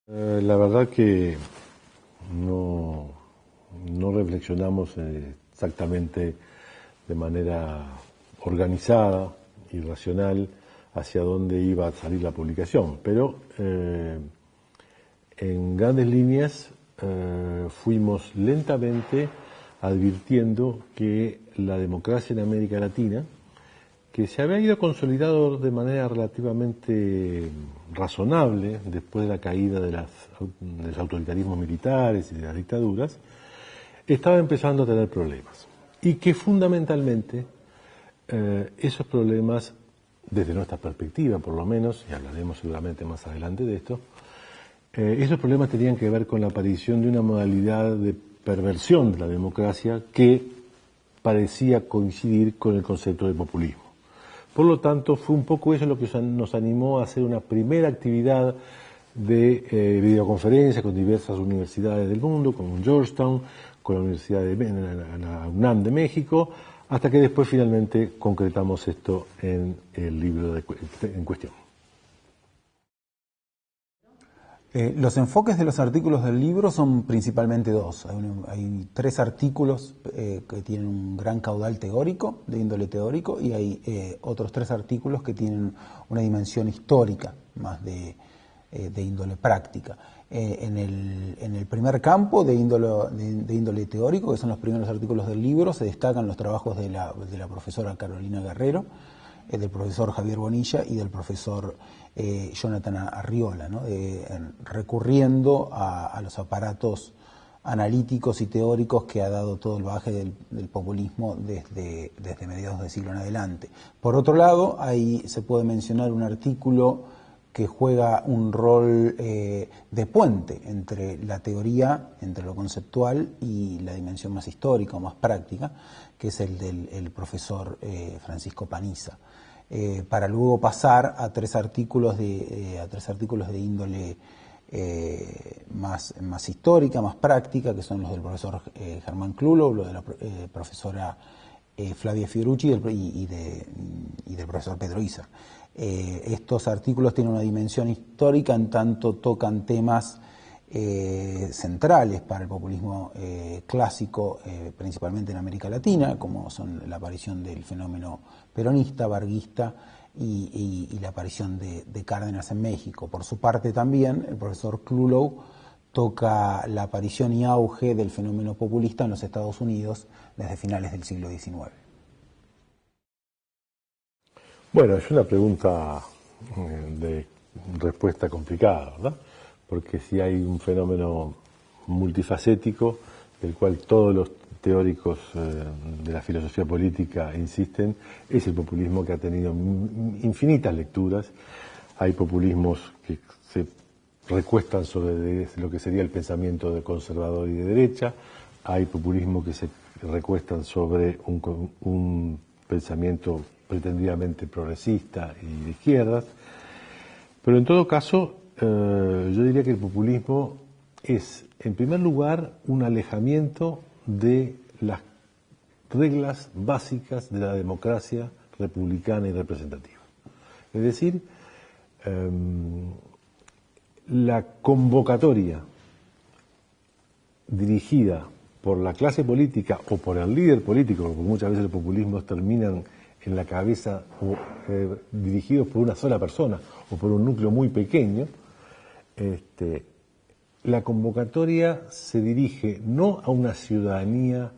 La verdad que no, no reflexionamos exactamente de manera organizada y racional hacia dónde iba a salir la publicación, pero en grandes líneas fuimos lentamente advirtiendo que la democracia en América Latina, que se había ido consolidando de manera relativamente razonable después de la caída de los autoritarismos militares y de las dictaduras, estaba empezando a tener problemas. Y que fundamentalmente esos problemas, desde nuestra perspectiva por lo menos, y hablaremos seguramente más adelante de esto, esos problemas tenían que ver con la aparición de una modalidad de perversión de la democracia que parecía coincidir con el concepto de populismo. Por lo tanto, fue un poco eso lo que nos animó a hacer una primera actividad de videoconferencia con diversas universidades del mundo, con Georgetown, con la Universidad de la UNAM de México, hasta que después finalmente concretamos esto en el libro en cuestión. Los enfoques de los artículos del libro son principalmente dos. Hay 3 artículos que tienen un gran caudal teórico, de índole teórico, y hay otros 3 artículos que tienen una dimensión histórica, más de índole práctica. En el primer campo de índole teórico, que son los primeros artículos del libro, se destacan los trabajos de la profesora Carolina Guerrero, del profesor Javier Bonilla y del profesor Jonathan Arriola, ¿no? Recurriendo a los aparatos analíticos y teóricos que ha dado todo el bagaje del populismo desde mediados del siglo en adelante. Por otro lado, ahí se puede mencionar un artículo que juega un rol de puente entre la teoría, entre lo conceptual y la dimensión más histórica o más práctica, que es el del profesor Francisco Paniza, para luego pasar a 3 artículos de índole más histórica, más práctica, que son los del profesor Germán Klulow, los de la profesora Flavia Fiorucci y del profesor Pedro Iza. Estos artículos tienen una dimensión histórica en tanto tocan temas centrales para el populismo clásico, principalmente en América Latina, como son la aparición del fenómeno peronista, varguista y la aparición de Cárdenas en México. Por su parte también, el profesor Klulow toca la aparición y auge del fenómeno populista en los Estados Unidos desde finales del siglo XIX. Bueno, es una pregunta de respuesta complicada, ¿verdad? Porque si hay un fenómeno multifacético, del cual todos los teóricos de la filosofía política insisten, es el populismo, que ha tenido infinitas lecturas. Hay populismos que se recuestan sobre lo que sería el pensamiento de conservador y de derecha, hay populismos que se recuestan sobre un pensamiento pretendidamente progresista y de izquierdas, pero en todo caso yo diría que el populismo es, en primer lugar, un alejamiento de las reglas básicas de la democracia republicana y representativa. Es decir, la convocatoria dirigida por la clase política o por el líder político, porque muchas veces los populismos terminan en la cabeza o dirigidos por una sola persona o por un núcleo muy pequeño, la convocatoria se dirige no a una ciudadanía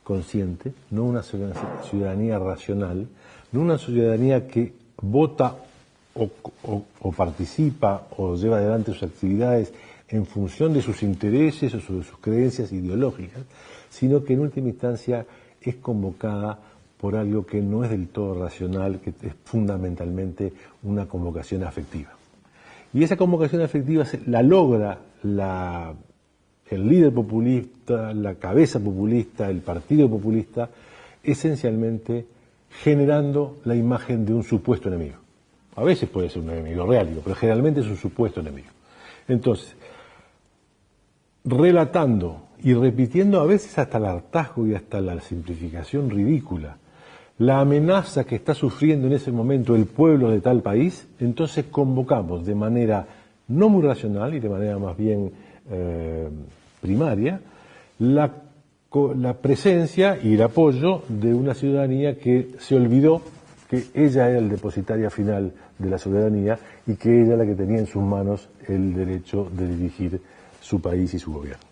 consciente, no a una ciudadanía racional, no a una ciudadanía que vota o participa o lleva adelante sus actividades en función de sus intereses o de sus creencias ideológicas, sino que en última instancia es convocada por algo que no es del todo racional, que es fundamentalmente una convocación afectiva. Y esa convocación afectiva la logra el líder populista, la cabeza populista, el partido populista, esencialmente generando la imagen de un supuesto enemigo. A veces puede ser un enemigo real, pero generalmente es un supuesto enemigo. Entonces, relatando y repitiendo a veces hasta el hartazgo y hasta la simplificación ridícula la amenaza que está sufriendo en ese momento el pueblo de tal país, entonces convocamos de manera no muy racional y de manera más bien primaria, la presencia y el apoyo de una ciudadanía que se olvidó que ella era el depositaria final de la soberanía y que ella era la que tenía en sus manos el derecho de dirigir su país y su gobierno.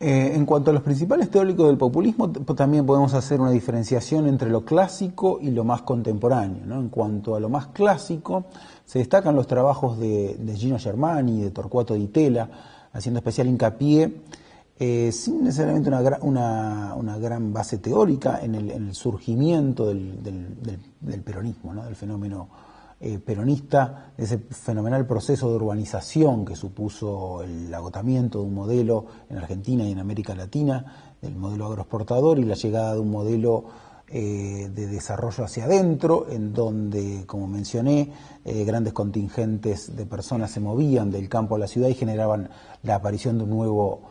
En cuanto a los principales teóricos del populismo, también podemos hacer una diferenciación entre lo clásico y lo más contemporáneo, ¿no? En cuanto a lo más clásico, se destacan los trabajos de Gino Germani y de Torquato Di Tella, haciendo especial hincapié, sin necesariamente una gran base teórica, en el surgimiento del peronismo, ¿no? Del fenómeno peronista, ese fenomenal proceso de urbanización que supuso el agotamiento de un modelo en Argentina y en América Latina, del modelo agroexportador, y la llegada de un modelo de desarrollo hacia adentro, en donde, como mencioné, grandes contingentes de personas se movían del campo a la ciudad y generaban la aparición de un nuevo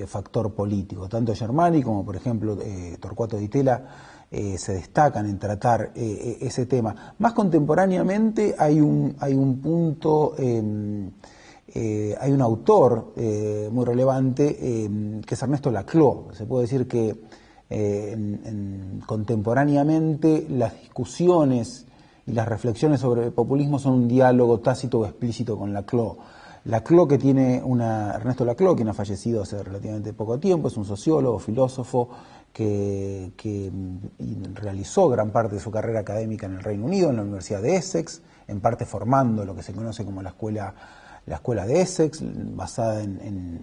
factor político. Tanto Germani como, por ejemplo, Torquato Di Tella se destacan en tratar ese tema. Más contemporáneamente hay un punto, hay un autor muy relevante que es Ernesto Laclau. Se puede decir que contemporáneamente las discusiones y las reflexiones sobre el populismo son un diálogo tácito o explícito con Laclau. Laclau, que tiene Ernesto Laclau, quien ha fallecido hace relativamente poco tiempo, es un sociólogo, filósofo, que realizó gran parte de su carrera académica en el Reino Unido, en la Universidad de Essex, en parte formando lo que se conoce como la escuela de Essex, basada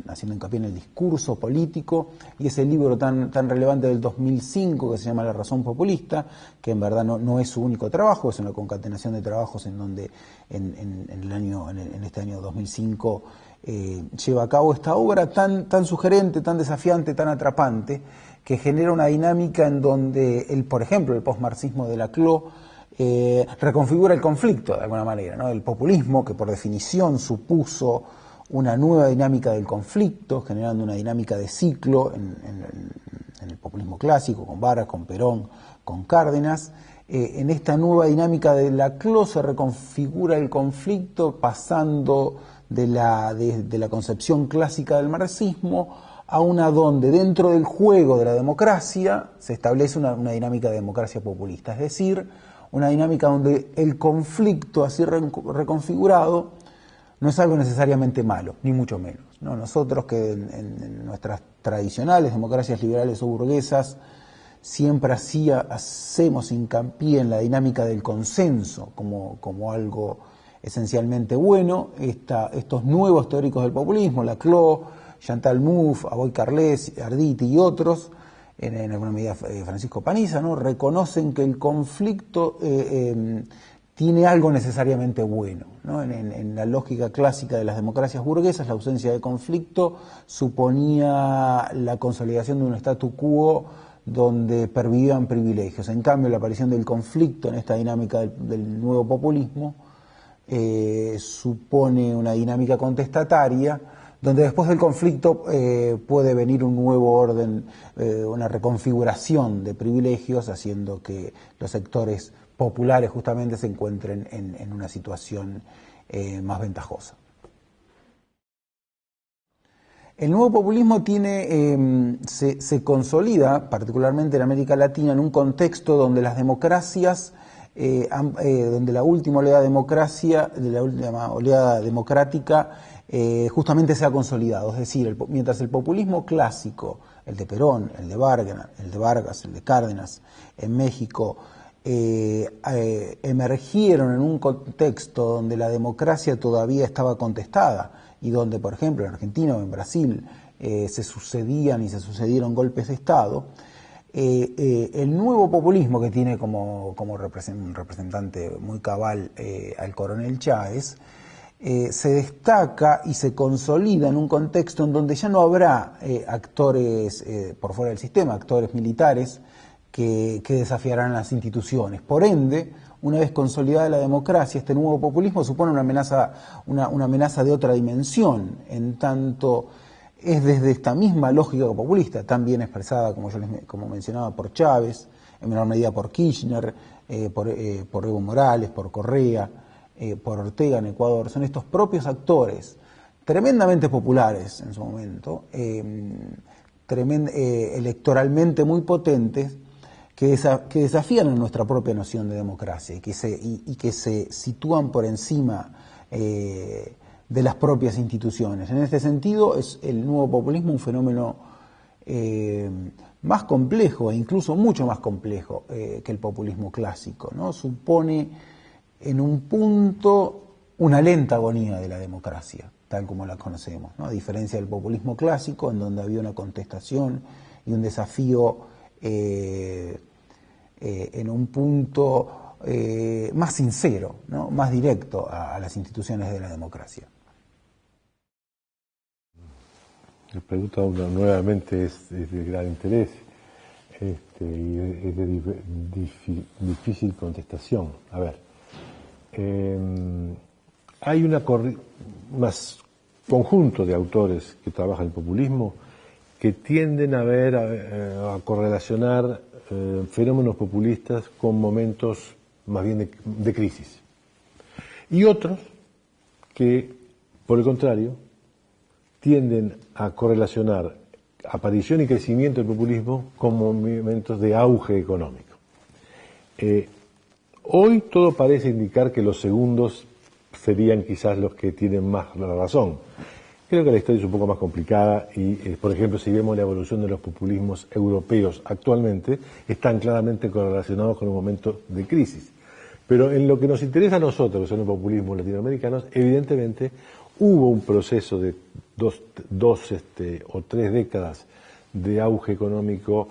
haciendo hincapié en el discurso político, y ese libro tan relevante del 2005 que se llama La razón populista, que en verdad no es su único trabajo, es una concatenación de trabajos en donde en este año 2005 lleva a cabo esta obra tan sugerente, tan desafiante, tan atrapante, que genera una dinámica en donde, por ejemplo, el postmarxismo de Laclau reconfigura el conflicto de alguna manera, ¿no? El populismo, que por definición supuso una nueva dinámica del conflicto, generando una dinámica de ciclo en el populismo clásico, con Varas, con Perón, con Cárdenas. En esta nueva dinámica de Laclau se reconfigura el conflicto pasando de la concepción clásica del marxismo a una donde dentro del juego de la democracia se establece una dinámica de democracia populista, es decir, una dinámica donde el conflicto así reconfigurado no es algo necesariamente malo, ni mucho menos, ¿no? Nosotros que en nuestras tradicionales democracias liberales o burguesas siempre hacemos hincapié en la dinámica del consenso como algo esencialmente bueno. Estos nuevos teóricos del populismo, Laclau, Chantal Mouffe, Avoy Carles, Arditi y otros, en alguna medida Francisco Paniza, ¿no? Reconocen que el conflicto tiene algo necesariamente bueno, ¿no? En la lógica clásica de las democracias burguesas, la ausencia de conflicto suponía la consolidación de un statu quo donde pervivían privilegios. En cambio, la aparición del conflicto en esta dinámica del nuevo populismo supone una dinámica contestataria, donde después del conflicto puede venir un nuevo orden, una reconfiguración de privilegios, haciendo que los sectores populares justamente se encuentren en una situación más ventajosa. El nuevo populismo se consolida, particularmente en América Latina, en un contexto donde las democracias, donde la última oleada democrática justamente se ha consolidado. Es decir, mientras el populismo clásico, el de Perón, el de Vargas, el de Cárdenas, en México, emergieron en un contexto donde la democracia todavía estaba contestada y donde, por ejemplo, en Argentina o en Brasil se sucedieron golpes de Estado, el nuevo populismo, que tiene como un representante muy cabal al coronel Chávez, se destaca y se consolida en un contexto en donde ya no habrá actores por fuera del sistema, actores militares que desafiarán las instituciones. Por ende, una vez consolidada la democracia, este nuevo populismo supone una amenaza de otra dimensión, en tanto es desde esta misma lógica populista, tan bien expresada como mencionaba por Chávez, en menor medida por Kirchner, por Evo Morales, por Correa, por Ortega en Ecuador, son estos propios actores, tremendamente populares en su momento, electoralmente muy potentes, que desafían a nuestra propia noción de democracia y que se sitúan por encima de las propias instituciones. En este sentido, es el nuevo populismo un fenómeno más complejo, e incluso mucho más complejo que el populismo clásico, ¿no? Supone en un punto una lenta agonía de la democracia, tal como la conocemos, ¿no? A diferencia del populismo clásico, en donde había una contestación y un desafío en un punto más sincero, ¿no? Más directo a las instituciones de la democracia. La pregunta nuevamente es de gran interés y es de difícil contestación. A ver, hay más conjunto de autores que trabajan el populismo que tienden a correlacionar fenómenos populistas con momentos más bien de crisis. Y otros que, por el contrario, tienden a correlacionar aparición y crecimiento del populismo con momentos de auge económico. Hoy todo parece indicar que los segundos serían quizás los que tienen más la razón. Creo que la historia es un poco más complicada y, por ejemplo, si vemos la evolución de los populismos europeos actualmente, están claramente correlacionados con un momento de crisis. Pero en lo que nos interesa a nosotros, que son los populismos latinoamericanos, evidentemente hubo un proceso de dos o tres décadas de auge económico,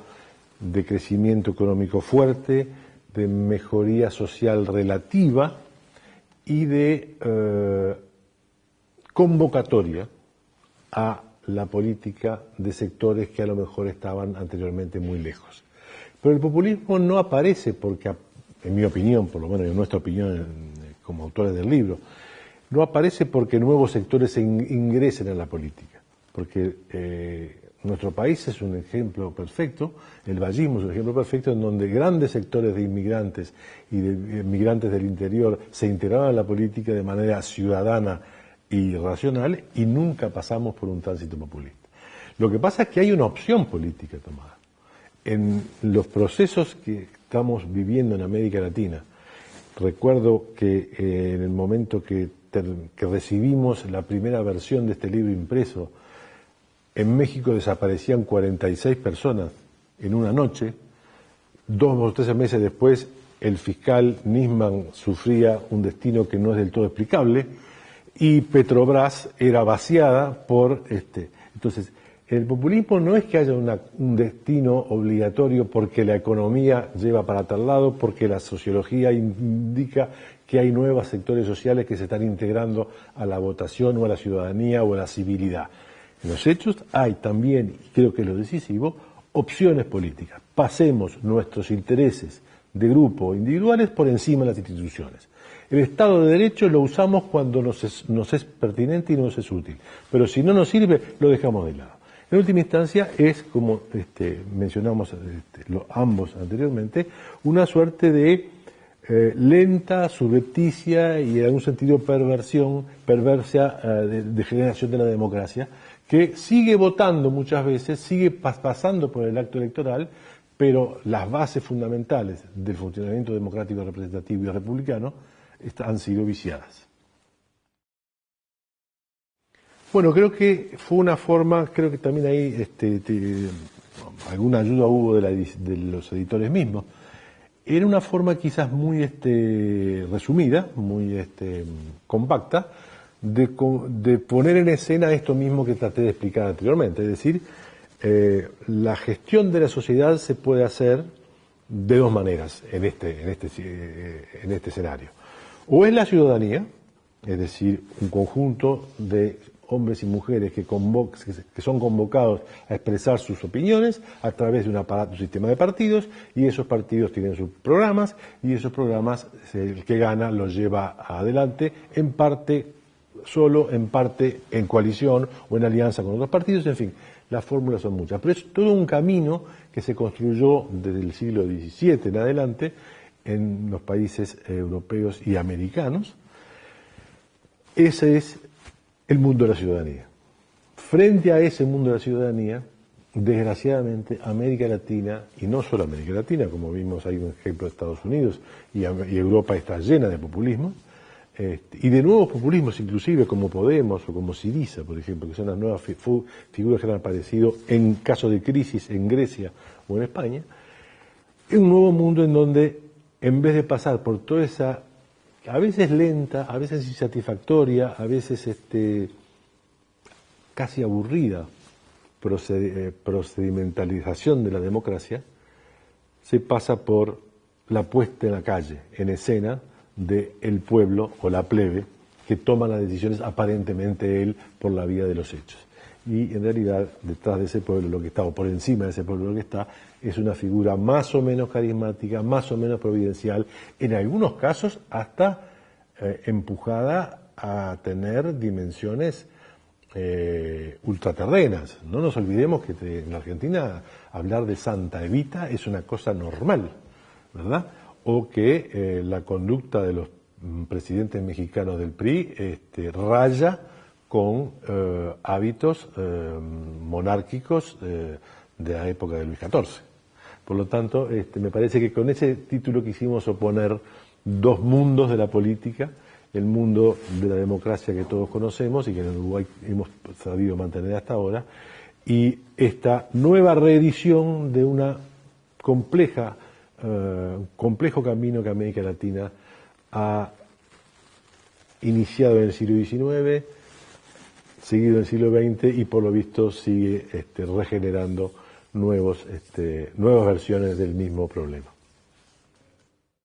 de crecimiento económico fuerte, de mejoría social relativa y de convocatoria a la política de sectores que a lo mejor estaban anteriormente muy lejos. Pero el populismo no aparece porque, en mi opinión, por lo menos en nuestra opinión como autores del libro, no aparece porque nuevos sectores se ingresen a la política, porque nuestro país es un ejemplo perfecto, el vallismo es un ejemplo perfecto en donde grandes sectores de inmigrantes y de migrantes del interior se integraban a la política de manera ciudadana y racional y nunca pasamos por un tránsito populista. Lo que pasa es que hay una opción política tomada. En los procesos que estamos viviendo en América Latina, recuerdo que en el momento que recibimos la primera versión de este libro impreso, en México desaparecían 46 personas en una noche. 2 o 3 meses después, el fiscal Nisman sufría un destino que no es del todo explicable y Petrobras era vaciada por Entonces, el populismo no es que haya un destino obligatorio porque la economía lleva para tal lado, porque la sociología indica que hay nuevos sectores sociales que se están integrando a la votación o a la ciudadanía o a la civilidad. En los hechos hay también, y creo que es lo decisivo, opciones políticas. Pasemos nuestros intereses de grupo individuales por encima de las instituciones. El Estado de Derecho lo usamos cuando nos es pertinente y nos es útil, pero si no nos sirve, lo dejamos de lado. En última instancia es, como mencionamos ambos anteriormente, una suerte de lenta, subrepticia y en algún sentido perversa de generación de la democracia, que sigue votando muchas veces, sigue pasando por el acto electoral, pero las bases fundamentales del funcionamiento democrático, representativo y republicano han sido viciadas. Bueno, creo que fue una forma, creo que también ahí alguna ayuda hubo de los editores mismos. Era una forma quizás muy resumida, muy compacta, de poner en escena esto mismo que traté de explicar anteriormente. Es decir, la gestión de la sociedad se puede hacer de dos maneras en este escenario. O es la ciudadanía, es decir, un conjunto de hombres y mujeres que son convocados a expresar sus opiniones a través de un sistema de partidos, y esos partidos tienen sus programas, y esos programas el que gana los lleva adelante, en parte solo, en parte en coalición o en alianza con otros partidos, en fin, las fórmulas son muchas. Pero es todo un camino que se construyó desde el siglo XVII en adelante en los países europeos y americanos, ese es el mundo de la ciudadanía. Frente a ese mundo de la ciudadanía, desgraciadamente, América Latina, y no solo América Latina, como vimos hay un ejemplo de Estados Unidos, y Europa está llena de populismo, y de nuevos populismos inclusive, como Podemos o como Syriza, por ejemplo, que son las nuevas figuras que han aparecido en caso de crisis en Grecia o en España. Es un nuevo mundo en donde, en vez de pasar por toda esa, a veces lenta, a veces insatisfactoria, a veces casi aburrida procedimentalización de la democracia, se pasa por la puesta en la calle, en escena, del pueblo o la plebe que toma las decisiones aparentemente él por la vía de los hechos. Y en realidad detrás de ese pueblo lo que está, o por encima de ese pueblo lo que está, es una figura más o menos carismática, más o menos providencial, en algunos casos hasta empujada a tener dimensiones ultraterrenas. No nos olvidemos que en la Argentina hablar de Santa Evita es una cosa normal, ¿verdad? O que la conducta de los presidentes mexicanos del PRI raya con hábitos monárquicos de la época de Luis XIV. Por lo tanto, me parece que con ese título quisimos oponer dos mundos de la política: el mundo de la democracia que todos conocemos y que en Uruguay hemos sabido mantener hasta ahora, y esta nueva reedición de una complejo camino que América Latina ha iniciado en el siglo XIX, seguido en el siglo XX y por lo visto sigue regenerando nuevas versiones del mismo problema.